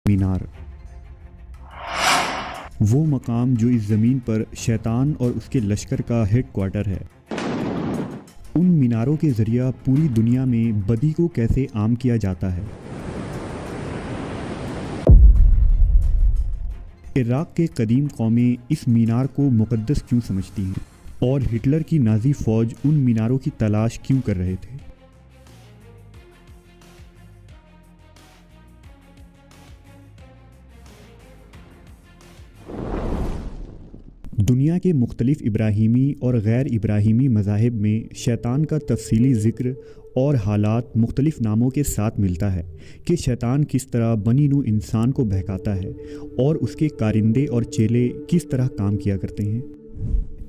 مینار، وہ مقام جو اس زمین پر شیطان اور اس کے لشکر کا ہیڈ کوارٹر ہے۔ ان میناروں کے ذریعہ پوری دنیا میں بدی کو کیسے عام کیا جاتا ہے۔ عراق کے قدیم قومیں اس مینار کو مقدس کیوں سمجھتی ہیں، اور ہٹلر کی نازی فوج ان میناروں کی تلاش کیوں کر رہے تھے؟ دنیا کے مختلف ابراہیمی اور غیر ابراہیمی مذاہب میں شیطان کا تفصیلی ذکر اور حالات مختلف ناموں کے ساتھ ملتا ہے کہ شیطان کس طرح بنی نوع انسان کو بہکاتا ہے اور اس کے کارندے اور چیلے کس طرح کام کیا کرتے ہیں۔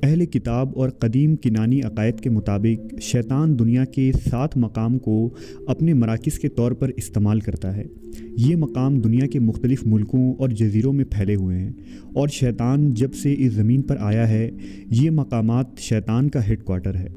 اہل کتاب اور قدیم کنانی عقائد کے مطابق شیطان دنیا کے 7 مقام کو اپنے مراکز کے طور پر استعمال کرتا ہے۔ یہ مقام دنیا کے مختلف ملکوں اور جزیروں میں پھیلے ہوئے ہیں، اور شیطان جب سے اس زمین پر آیا ہے یہ مقامات شیطان کا ہیڈ کوارٹر ہے۔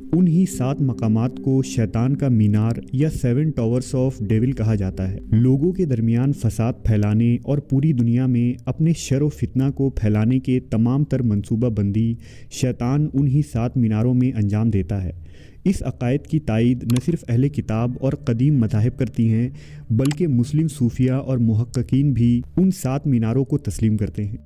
انہی 7 مقامات کو شیطان کا مینار یا 7 ٹاورز آف ڈیول کہا جاتا ہے۔ لوگوں کے درمیان فساد پھیلانے اور پوری دنیا میں اپنے شر و فتنہ کو پھیلانے کے تمام تر منصوبہ بندی شیطان انہی 7 میناروں میں انجام دیتا ہے۔ اس عقائد کی تائید نہ صرف اہل کتاب اور قدیم مذاہب کرتی ہیں بلکہ مسلم صوفیہ اور محققین بھی ان 7 میناروں کو تسلیم کرتے ہیں۔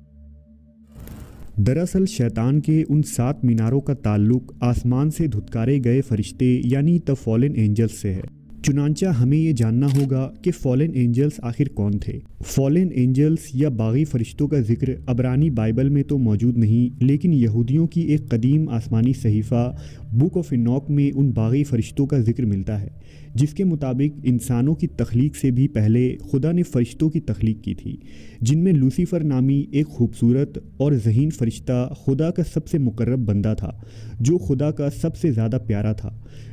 دراصل شیطان کے ان 7 میناروں کا تعلق آسمان سے دھتکارے گئے فرشتے یعنی دی فالن اینجلز سے ہے۔ چنانچہ ہمیں یہ جاننا ہوگا کہ فالن اینجلز آخر کون تھے۔ فالن اینجلز یا باغی فرشتوں کا ذکر عبرانی بائبل میں تو موجود نہیں، لیکن یہودیوں کی ایک قدیم آسمانی صحیفہ بک آف انوک میں ان باغی فرشتوں کا ذکر ملتا ہے، جس کے مطابق انسانوں کی تخلیق سے بھی پہلے خدا نے فرشتوں کی تخلیق کی تھی، جن میں لوسیفر نامی ایک خوبصورت اور ذہین فرشتہ خدا کا سب سے مقرب بندہ تھا، جو خدا کا سب سے زیادہ پیارا تھا۔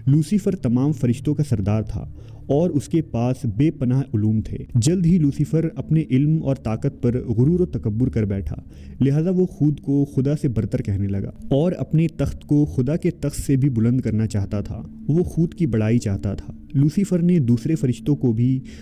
لوسیفر تمام فرشتوں کا سردار تھا اور اس کے پاس بے پناہ علوم تھے۔ جلد ہی لوسیفر اپنے علم اور طاقت پر غرور و تکبر کر بیٹھا، لہذا وہ خود کو خدا سے برتر کہنے لگا اور اپنے تخت کو خدا کے تخت سے بھی بلند کرنا چاہتا تھا۔ وہ خود کی بڑائی چاہتا تھا۔ لوسیفر نے دوسرے فرشتوں کو بھی